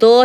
2